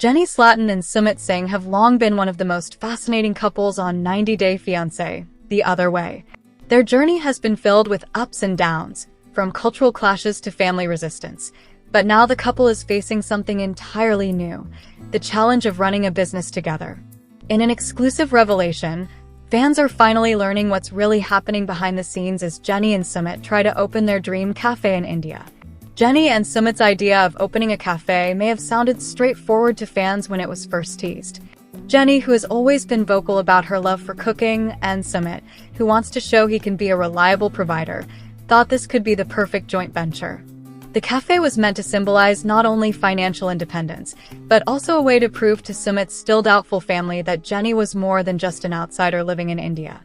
Jenny Slatin and Sumit Singh have long been one of the most fascinating couples on 90 Day Fiancé, The Other Way. Their journey has been filled with ups and downs, from cultural clashes to family resistance. But now the couple is facing something entirely new, the challenge of running a business together. In an exclusive revelation, fans are finally learning what's really happening behind the scenes as Jenny and Sumit try to open their dream cafe in India. Jenny and Sumit's idea of opening a cafe may have sounded straightforward to fans when it was first teased. Jenny, who has always been vocal about her love for cooking, and Sumit, who wants to show he can be a reliable provider, thought this could be the perfect joint venture. The cafe was meant to symbolize not only financial independence, but also a way to prove to Sumit's still doubtful family that Jenny was more than just an outsider living in India.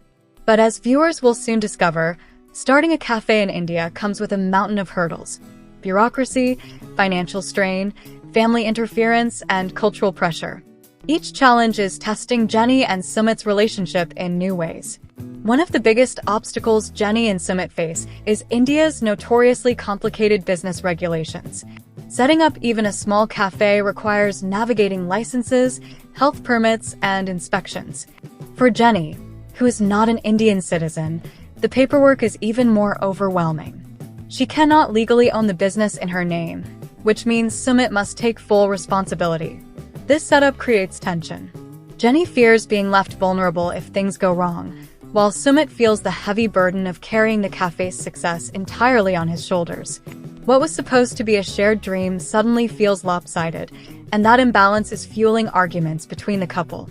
But as viewers will soon discover, starting a cafe in India comes with a mountain of hurdles: bureaucracy, financial strain, family interference, and cultural pressure. Each challenge is testing Jenny and Sumit's relationship in new ways. One of the biggest obstacles Jenny and Sumit face is India's notoriously complicated business regulations. Setting up even a small cafe requires navigating licenses, health permits, and inspections. For Jenny, who is not an Indian citizen, the paperwork is even more overwhelming. She cannot legally own the business in her name, which means Sumit must take full responsibility. This setup creates tension. Jenny fears being left vulnerable if things go wrong, while Sumit feels the heavy burden of carrying the cafe's success entirely on his shoulders. What was supposed to be a shared dream suddenly feels lopsided, and that imbalance is fueling arguments between the couple.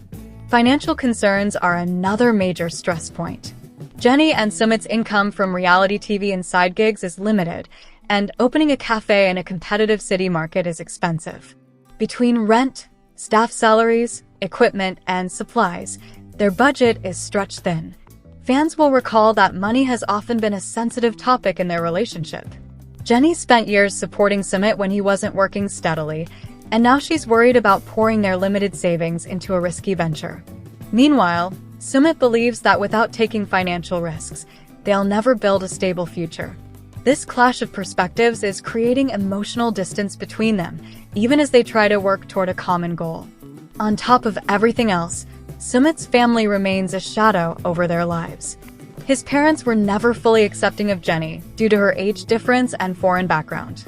Financial concerns are another major stress point. Jenny and Sumit's income from reality TV and side gigs is limited, and opening a cafe in a competitive city market is expensive. Between rent, staff salaries, equipment, and supplies, their budget is stretched thin. Fans will recall that money has often been a sensitive topic in their relationship. Jenny spent years supporting Sumit when he wasn't working steadily, and now she's worried about pouring their limited savings into a risky venture. Meanwhile, Sumit believes that without taking financial risks, they'll never build a stable future. This clash of perspectives is creating emotional distance between them, even as they try to work toward a common goal. On top of everything else, Sumit's family remains a shadow over their lives. His parents were never fully accepting of Jenny due to her age difference and foreign background.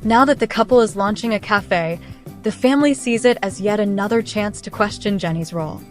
Now that the couple is launching a cafe, the family sees it as yet another chance to question Jenny's role.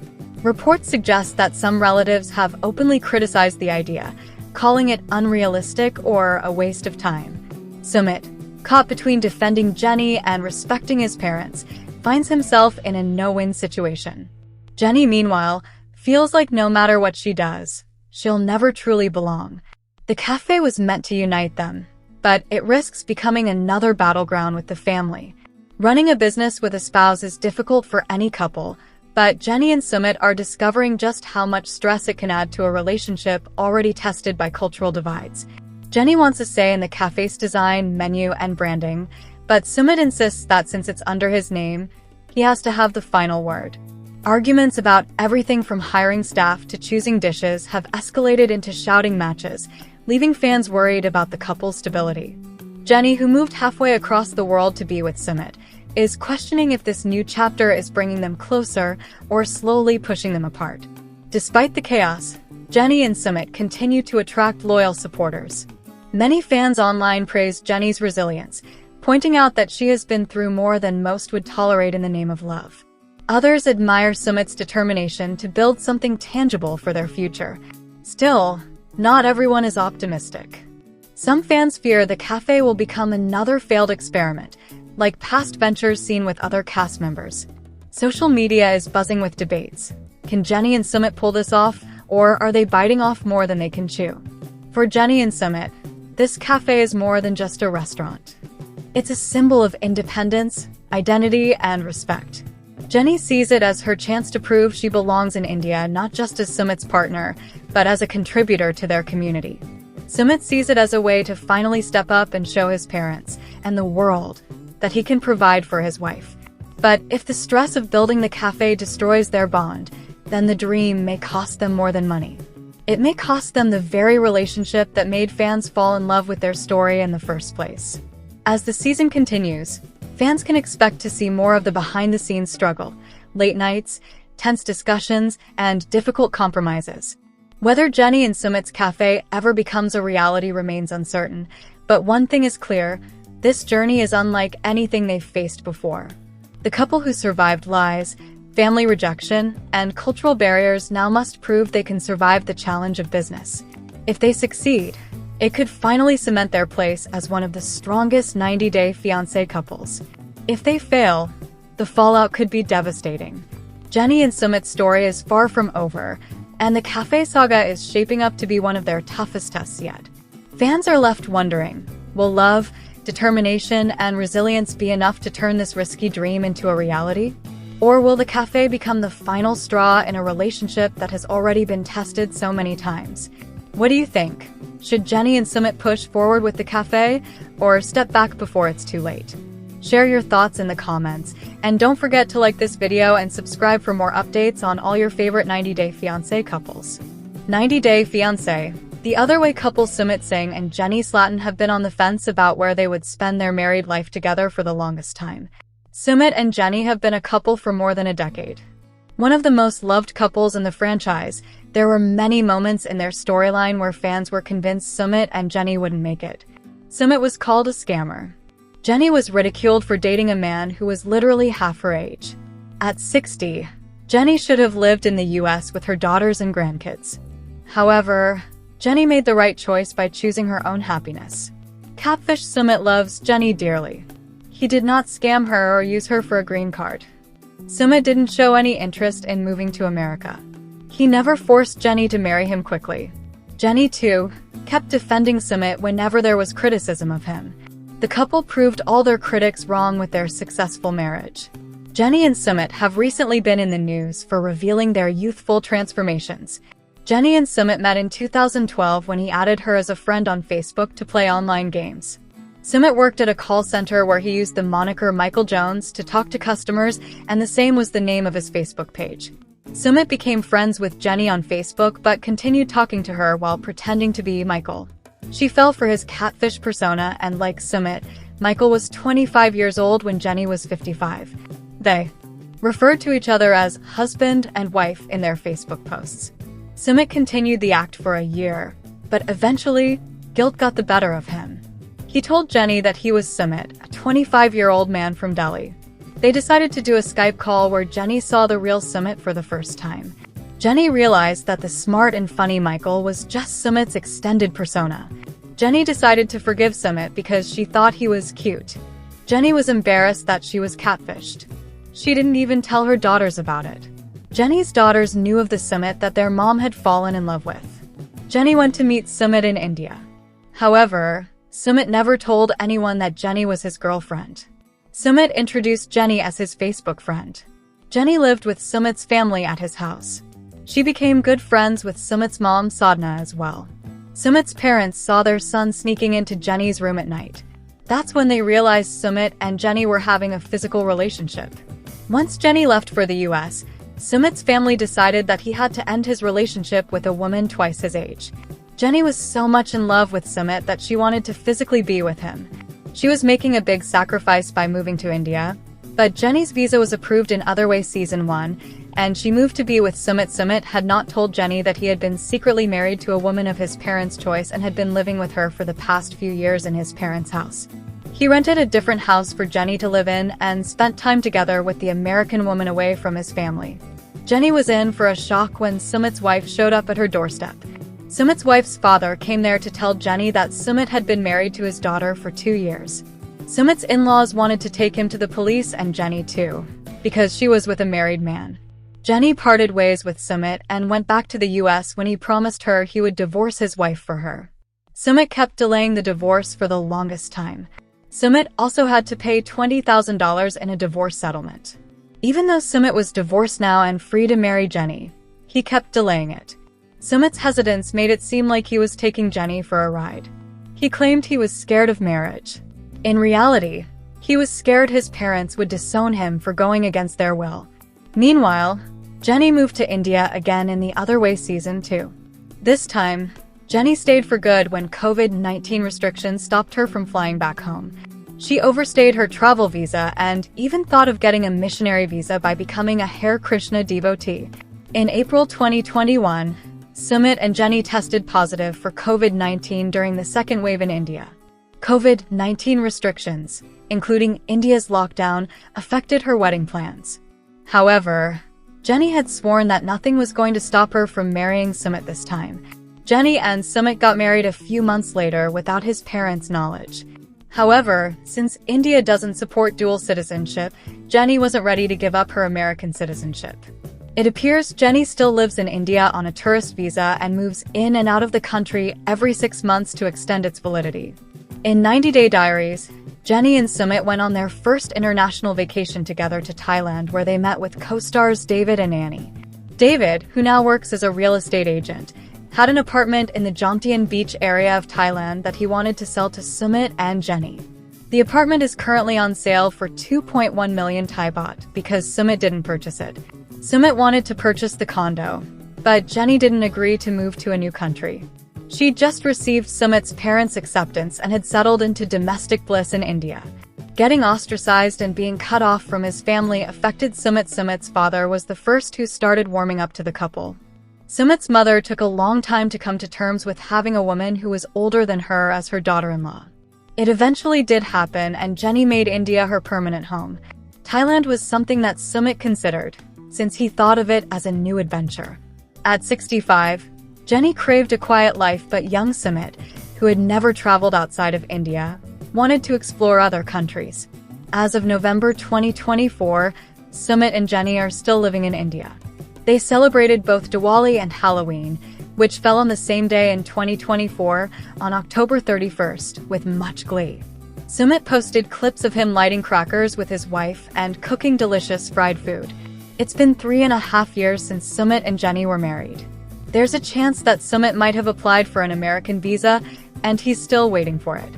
Reports suggest that some relatives have openly criticized the idea, calling it unrealistic or a waste of time. Sumit, caught between defending Jenny and respecting his parents, finds himself in a no-win situation. Jenny, meanwhile, feels like no matter what she does, she'll never truly belong. The cafe was meant to unite them, but it risks becoming another battleground with the family. Running a business with a spouse is difficult for any couple, but Jenny and Sumit are discovering just how much stress it can add to a relationship already tested by cultural divides. Jenny wants a say in the cafe's design, menu, and branding, but Sumit insists that since it's under his name, he has to have the final word. Arguments about everything from hiring staff to choosing dishes have escalated into shouting matches, leaving fans worried about the couple's stability. Jenny, who moved halfway across the world to be with Sumit, is questioning if this new chapter is bringing them closer or slowly pushing them apart. Despite the chaos, Jenny and Sumit continue to attract loyal supporters. Many fans online praise Jenny's resilience, pointing out that she has been through more than most would tolerate in the name of love. Others admire Sumit's determination to build something tangible for their future. Still, not everyone is optimistic. Some fans fear the cafe will become another failed experiment, like past ventures seen with other cast members. Social media is buzzing with debates. Can Jenny and Sumit pull this off, or are they biting off more than they can chew? For Jenny and Sumit, this cafe is more than just a restaurant. It's a symbol of independence, identity, and respect. Jenny sees it as her chance to prove she belongs in India not just as Sumit's partner, but as a contributor to their community. Sumit sees it as a way to finally step up and show his parents, and the world, that he can provide for his wife. But if the stress of building the cafe destroys their bond, then the dream may cost them more than money. It may cost them the very relationship that made fans fall in love with their story in the first place. As the season continues, Fans can expect to see more of the behind-the-scenes struggle, late nights, tense discussions, and difficult compromises. Whether Jenny and Sumit's cafe ever becomes a reality remains uncertain, but one thing is clear: this journey is unlike anything they've faced before. The couple who survived lies, family rejection, and cultural barriers now must prove they can survive the challenge of business. If they succeed, it could finally cement their place as one of the strongest 90-day fiancé couples. If they fail, the fallout could be devastating. Jenny and Sumit's story is far from over, and the cafe saga is shaping up to be one of their toughest tests yet. Fans are left wondering, will love, determination, and resilience be enough to turn this risky dream into a reality? Or will the cafe become the final straw in a relationship that has already been tested so many times? What do you think? Should Jenny and Sumit push forward with the cafe, or step back before it's too late? Share your thoughts in the comments, and don't forget to like this video and subscribe for more updates on all your favorite 90-day fiancé couples. 90-day fiancé. The other way couple Sumit Singh and Jenny Slatin have been on the fence about where they would spend their married life together for the longest time. Sumit and Jenny have been a couple for more than a decade. One of the most loved couples in the franchise, there were many moments in their storyline where fans were convinced Sumit and Jenny wouldn't make it. Sumit was called a scammer. Jenny was ridiculed for dating a man who was literally half her age. At 60, Jenny should have lived in the US with her daughters and grandkids. However, Jenny made the right choice by choosing her own happiness. Catfish Sumit loves Jenny dearly. He did not scam her or use her for a green card. Sumit didn't show any interest in moving to America. He never forced Jenny to marry him quickly. Jenny, too, kept defending Sumit whenever there was criticism of him. The couple proved all their critics wrong with their successful marriage. Jenny and Sumit have recently been in the news for revealing their youthful transformations. Jenny and Sumit met in 2012 when he added her as a friend on Facebook to play online games. Sumit worked at a call center where he used the moniker Michael Jones to talk to customers, and the same was the name of his Facebook page. Sumit became friends with Jenny on Facebook but continued talking to her while pretending to be Michael. She fell for his catfish persona, and like Sumit, Michael was 25 years old when Jenny was 55. They referred to each other as husband and wife in their Facebook posts. Sumit continued the act for a year, but eventually, guilt got the better of him. He told Jenny that he was Sumit, a 25-year-old man from Delhi. They decided to do a Skype call where Jenny saw the real Sumit for the first time. Jenny realized that the smart and funny Michael was just Sumit's extended persona. Jenny decided to forgive Sumit because she thought he was cute. Jenny was embarrassed that she was catfished. She didn't even tell her daughters about it. Jenny's daughters knew of the Sumit that their mom had fallen in love with. Jenny went to meet Sumit in India. However, Sumit never told anyone that Jenny was his girlfriend. Sumit introduced Jenny as his Facebook friend. Jenny lived with Sumit's family at his house. She became good friends with Sumit's mom Sadhna as well. Sumit's parents saw their son sneaking into Jenny's room at night. That's when they realized Sumit and Jenny were having a physical relationship. Once Jenny left for the US, Sumit's family decided that he had to end his relationship with a woman twice his age. Jenny was so much in love with Sumit that she wanted to physically be with him. She was making a big sacrifice by moving to India, but Jenny's visa was approved in Other Way Season 1, and she moved to be with Sumit. Sumit had not told Jenny that he had been secretly married to a woman of his parents' choice and had been living with her for the past few years in his parents' house. He rented a different house for Jenny to live in and spent time together with the American woman away from his family. Jenny was in for a shock when Sumit's wife showed up at her doorstep. Sumit's wife's father came there to tell Jenny that Sumit had been married to his daughter for 2 years. Sumit's in-laws wanted to take him to the police, and Jenny too, because she was with a married man. Jenny parted ways with Sumit and went back to the US when he promised her he would divorce his wife for her. Sumit kept delaying the divorce for the longest time. Sumit also had to pay $20,000 in a divorce settlement. Even though Sumit was divorced now and free to marry Jenny, he kept delaying it. Sumit's hesitance made it seem like he was taking Jenny for a ride. He claimed he was scared of marriage. In reality, he was scared his parents would disown him for going against their will. Meanwhile, Jenny moved to India again in the Other Way Season 2. This time, Jenny stayed for good when COVID-19 restrictions stopped her from flying back home. She overstayed her travel visa and even thought of getting a missionary visa by becoming a Hare Krishna devotee. In April 2021, Sumit and Jenny tested positive for COVID-19 during the second wave in India. COVID-19 restrictions, including India's lockdown, affected her wedding plans. However, Jenny had sworn that nothing was going to stop her from marrying Sumit this time. Jenny and Sumit got married a few months later without his parents' knowledge. However, since India doesn't support dual citizenship, Jenny wasn't ready to give up her American citizenship. It appears Jenny still lives in India on a tourist visa and moves in and out of the country every 6 months to extend its validity. In 90-Day Diaries, Jenny and Sumit went on their first international vacation together to Thailand, where they met with co-stars David and Annie. David, who now works as a real estate agent, had an apartment in the Jomtien Beach area of Thailand that he wanted to sell to Sumit and Jenny. The apartment is currently on sale for 2.1 million Thai baht because Sumit didn't purchase it. Sumit wanted to purchase the condo, but Jenny didn't agree to move to a new country. She'd just received Sumit's parents' acceptance and had settled into domestic bliss in India. Getting ostracized and being cut off from his family affected Sumit. Sumit's father was the first who started warming up to the couple. Sumit's mother took a long time to come to terms with having a woman who was older than her as her daughter-in-law. It eventually did happen, and Jenny made India her permanent home. Thailand was something that Sumit considered, since he thought of it as a new adventure. At 65, Jenny craved a quiet life, but young Sumit, who had never traveled outside of India, wanted to explore other countries. As of November 2024, Sumit and Jenny are still living in India. They celebrated both Diwali and Halloween, which fell on the same day in 2024, on October 31st, with much glee. Sumit posted clips of him lighting crackers with his wife and cooking delicious fried food. It's been 3.5 years since Sumit and Jenny were married. There's a chance that Sumit might have applied for an American visa, and he's still waiting for it.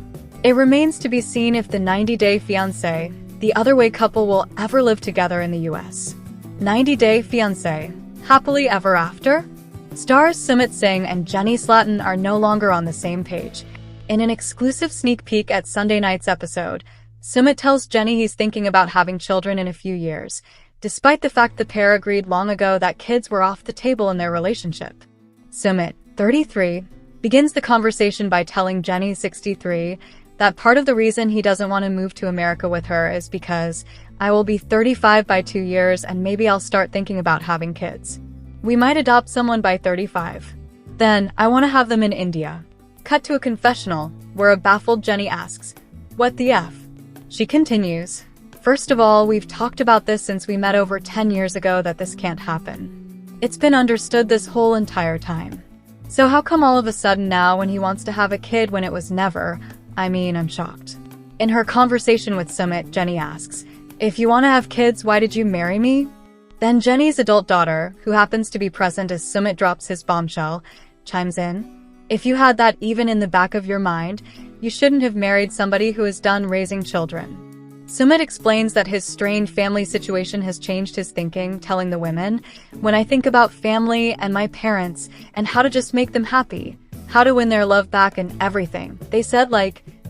It remains to be seen if the 90-Day Fiancé, the other way couple, will ever live together in the US. 90-Day Fiancé, Happily Ever After? Stars Sumit Singh and Jenny Slatin are no longer on the same page. In an exclusive sneak peek at Sunday night's episode, Sumit tells Jenny he's thinking about having children in a few years, despite the fact the pair agreed long ago that kids were off the table in their relationship. Sumit, 33, begins the conversation by telling Jenny, 63, that part of the reason he doesn't want to move to America with her is because I will be 35 by 2 years and maybe I'll start thinking about having kids. We might adopt someone by 35. Then, I want to have them in India. Cut to a confessional, where a baffled Jenny asks, "What the F?" She continues, "First of all, we've talked about this since we met over 10 years ago that this can't happen. It's been understood this whole entire time. So how come all of a sudden now when he wants to have a kid when it was never? I'm shocked." In her conversation with Sumit, Jenny asks, "If you want to have kids, why did you marry me?" Then Jenny's adult daughter, who happens to be present as Sumit drops his bombshell, chimes in, "If you had that even in the back of your mind, you shouldn't have married somebody who is done raising children." Sumit explains that his strained family situation has changed his thinking, telling the women, "When I think about family and my parents and how to just make them happy, how to win their love back and everything, they said,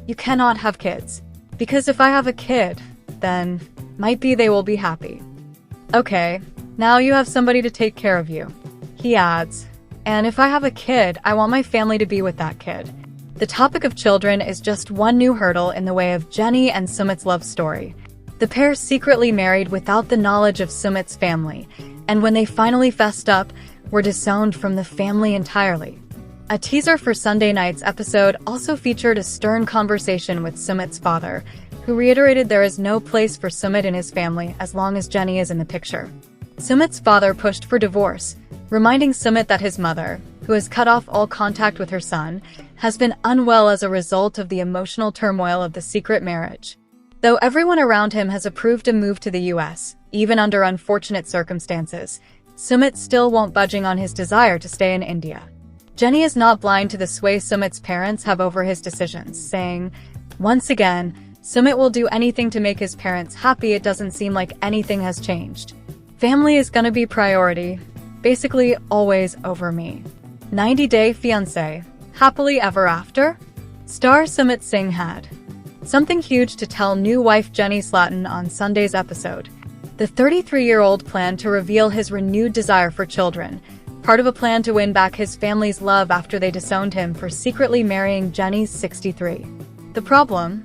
you cannot have kids. Because if I have a kid, then might be they will be happy. Okay, now you have somebody to take care of you." He adds, "And if I have a kid, I want my family to be with that kid." The topic of children is just one new hurdle in the way of Jenny and Sumit's love story. The pair secretly married without the knowledge of Sumit's family, and when they finally fessed up, were disowned from the family entirely. A teaser for Sunday night's episode also featured a stern conversation with Sumit's father, who reiterated there is no place for Sumit in his family as long as Jenny is in the picture. Sumit's father pushed for divorce, reminding Sumit that his mother, who has cut off all contact with her son, has been unwell as a result of the emotional turmoil of the secret marriage. Though everyone around him has approved a move to the US, even under unfortunate circumstances, Sumit still won't budging on his desire to stay in India. Jenny is not blind to the sway Sumit's parents have over his decisions, saying, "Once again, Sumit will do anything to make his parents happy. It doesn't seem like anything has changed. Family is gonna be priority, basically always over me." 90-Day Fiancé, Happily Ever After? Star Sumit Singh had Something huge to tell new wife Jenny Slatten on Sunday's episode. The 33-year-old planned to reveal his renewed desire for children, part of a plan to win back his family's love after they disowned him for secretly marrying Jenny's 63. The problem?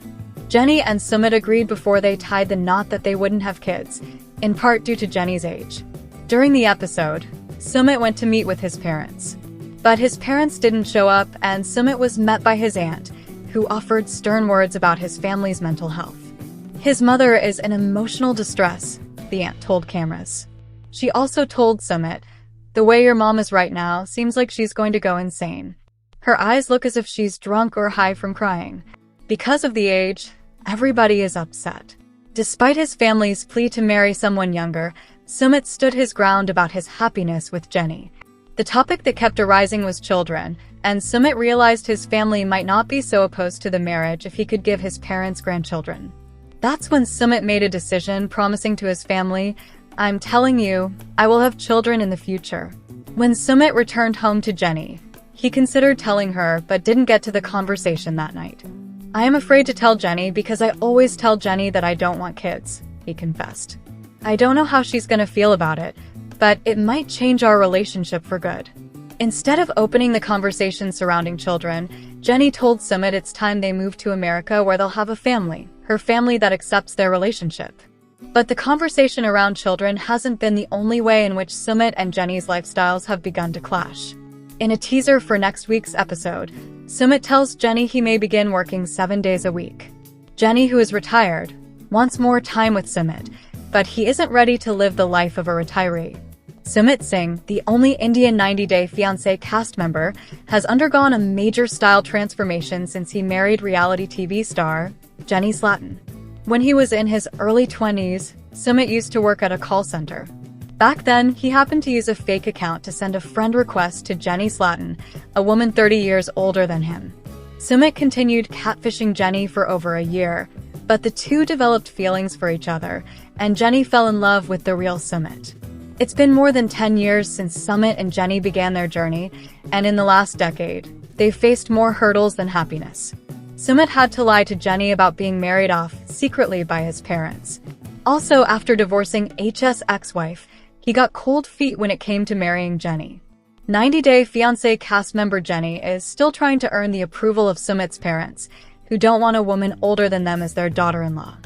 Jenny and Sumit agreed before they tied the knot that they wouldn't have kids, in part due to Jenny's age. During the episode, Sumit went to meet with his parents. But his parents didn't show up, and Sumit was met by his aunt, who offered stern words about his family's mental health. His mother is in emotional distress, the aunt told cameras. She also told Sumit, "The way your mom is right now seems like she's going to go insane. Her eyes look as if she's drunk or high from crying." Because of the age, everybody is upset. Despite his family's plea to marry someone younger, Sumit stood his ground about his happiness with Jenny. The topic that kept arising was children, and Sumit realized his family might not be so opposed to the marriage if he could give his parents grandchildren. That's when Sumit made a decision, promising to his family, "I'm telling you, I will have children in the future." When Sumit returned home to Jenny, he considered telling her but didn't get to the conversation that night. "I am afraid to tell Jenny because I always tell Jenny that I don't want kids," he confessed. "I don't know how she's gonna feel about it, but it might change our relationship for good." Instead of opening the conversation surrounding children, Jenny told Sumit it's time they move to America where they'll have a family, her family that accepts their relationship. But the conversation around children hasn't been the only way in which Sumit and Jenny's lifestyles have begun to clash. In a teaser for next week's episode, Sumit tells Jenny he may begin working 7 days a week. Jenny, who is retired, wants more time with Sumit, but he isn't ready to live the life of a retiree. Sumit Singh, the only Indian 90-Day Fiancé cast member, has undergone a major style transformation since he married reality TV star Jenny Slatten. When he was in his early 20s, Sumit used to work at a call center. Back then, he happened to use a fake account to send a friend request to Jenny Slatten, a woman 30 years older than him. Sumit continued catfishing Jenny for over a year, but the two developed feelings for each other, and Jenny fell in love with the real Sumit. It's been more than 10 years since Sumit and Jenny began their journey, and in the last decade, they've faced more hurdles than happiness. Sumit had to lie to Jenny about being married off secretly by his parents. Also, after divorcing his ex-wife, he got cold feet when it came to marrying Jenny. 90-Day Fiancé cast member Jenny is still trying to earn the approval of Sumit's parents, who don't want a woman older than them as their daughter-in-law.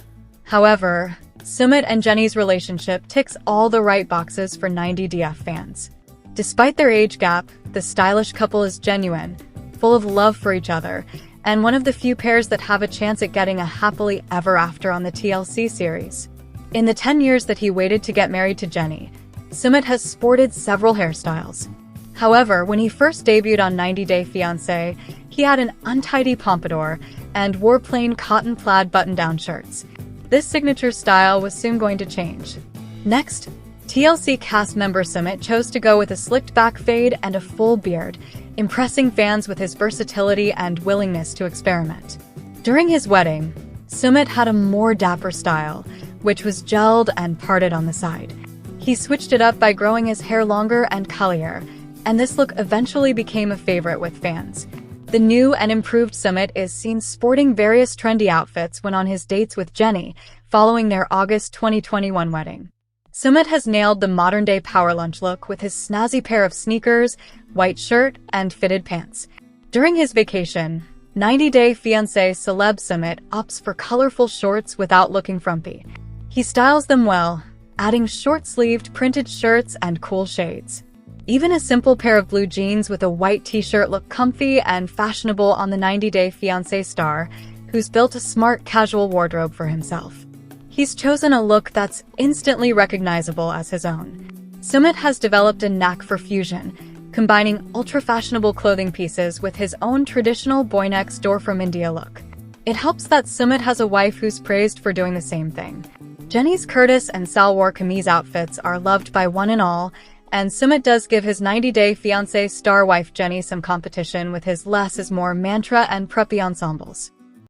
However, Sumit and Jenny's relationship ticks all the right boxes for 90DF fans. Despite their age gap, the stylish couple is genuine, full of love for each other, and one of the few pairs that have a chance at getting a happily ever after on the TLC series. In the 10 years that he waited to get married to Jenny, Sumit has sported several hairstyles. However, when he first debuted on 90-Day Fiancé, he had an untidy pompadour and wore plain cotton plaid button-down shirts. This signature style was soon going to change. Next, TLC cast member Sumit chose to go with a slicked-back fade and a full beard, impressing fans with his versatility and willingness to experiment. During his wedding, Sumit had a more dapper style, which was gelled and parted on the side. He switched it up by growing his hair longer and curlier, and this look eventually became a favorite with fans. The new and improved Sumit is seen sporting various trendy outfits when on his dates with Jenny, following their August 2021 wedding. Sumit has nailed the modern-day power lunch look with his snazzy pair of sneakers, white shirt, and fitted pants. During his vacation, 90-Day Fiancé celeb Sumit opts for colorful shorts without looking frumpy. He styles them well, adding short-sleeved printed shirts and cool shades. Even a simple pair of blue jeans with a white t-shirt look comfy and fashionable on the 90-Day Fiancé star, who's built a smart casual wardrobe for himself. He's chosen a look that's instantly recognizable as his own. Sumit has developed a knack for fusion, combining ultra-fashionable clothing pieces with his own traditional boy-next-door-from-India look. It helps that Sumit has a wife who's praised for doing the same thing. Jenny's Curtis and Salwar Kameez outfits are loved by one and all, and Sumit does give his 90-Day Fiancé star wife Jenny some competition with his less is more mantra and preppy ensembles.